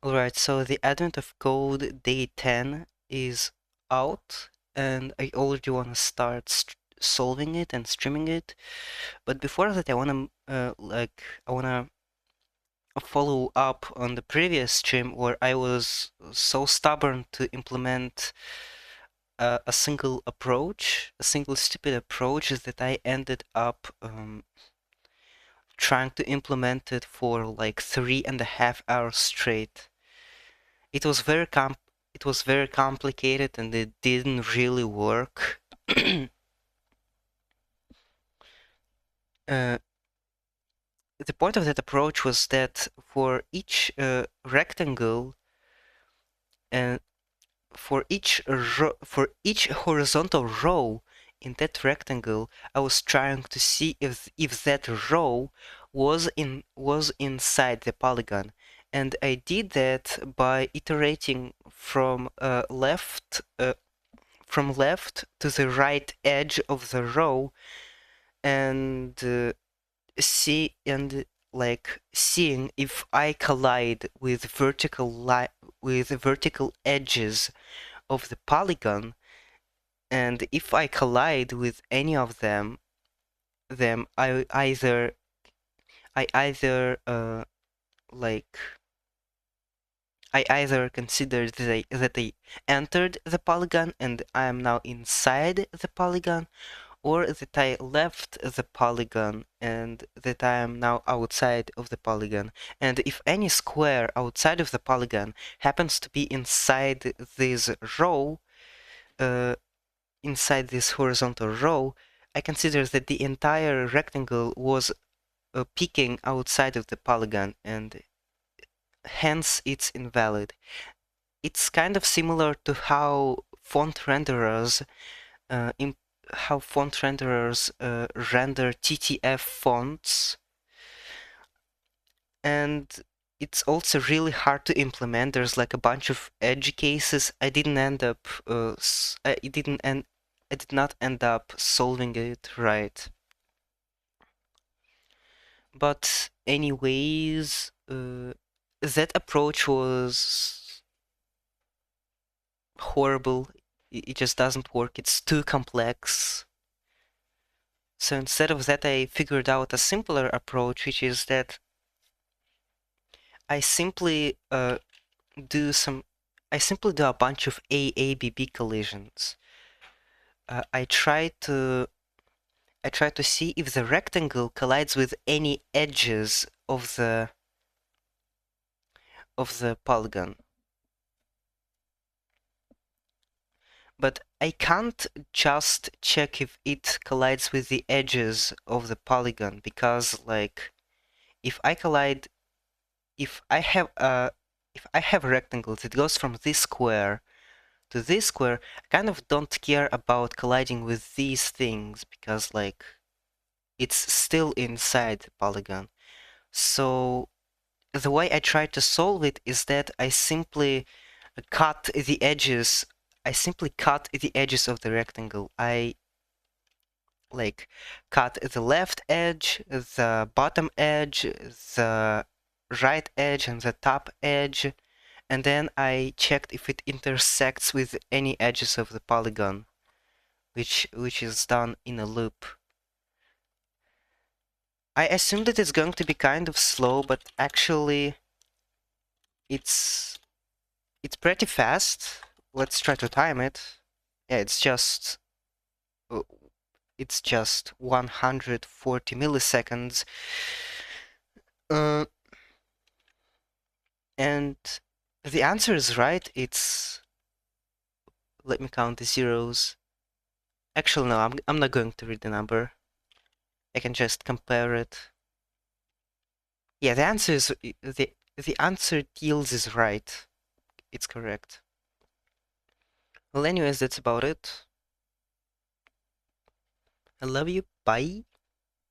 Alright, so the advent of code day 10 is out, and I already want to start solving it and streaming it. But before that, I want to follow up on the previous stream where I was so stubborn to implement a single approach, a single stupid approach, is that I ended up trying to implement it for like 3.5 hours straight. It was very complicated and it didn't really work. uh, the point of that approach was that for each rectangle and for each horizontal row in that rectangle, I was trying to see if that row was inside the polygon, and I did that by iterating from left to the right edge of the row, and see and like seeing if I collide with vertical edges of the polygon, and if I collide with any of them I either like I either consider that they entered the polygon and I am now inside the polygon, or that I left the polygon and that I am now outside of the polygon. And if any square outside of the polygon happens to be inside this row, inside this horizontal row, I consider that the entire rectangle was peeking outside of the polygon, and hence it's invalid. It's kind of similar to how font renderers uh, render TTF fonts, and it's also really hard to implement. There's like a bunch of edge cases. I did not end up solving it right. But anyways, that approach was horrible. It just doesn't work. It's too complex. So instead of that, I figured out a simpler approach, which is that I simply do a bunch of AABB collisions. I try to see if the rectangle collides with any edges of the polygon. But I can't just check if it collides with the edges of the polygon, because like if I have a rectangle that goes from this square to this square, I kind of don't care about colliding with these things because like it's still inside the polygon. So the way I try to solve it is that I simply cut the edges. I simply cut the edges of the rectangle. I like cut the left edge, the bottom edge, the right edge, and the top edge, and then I checked if it intersects with any edges of the polygon, which is done in a loop. I assume that it's going to be kind of slow, but actually it's pretty fast. Let's try to time it. Yeah, it's just 140 milliseconds. And the answer is right. Let me count the zeros. Actually, no, I'm not going to read the number. I can just compare it. Yeah, the answer is the answer Teals is right. It's correct. Well, anyways, that's about it. I love you. Bye.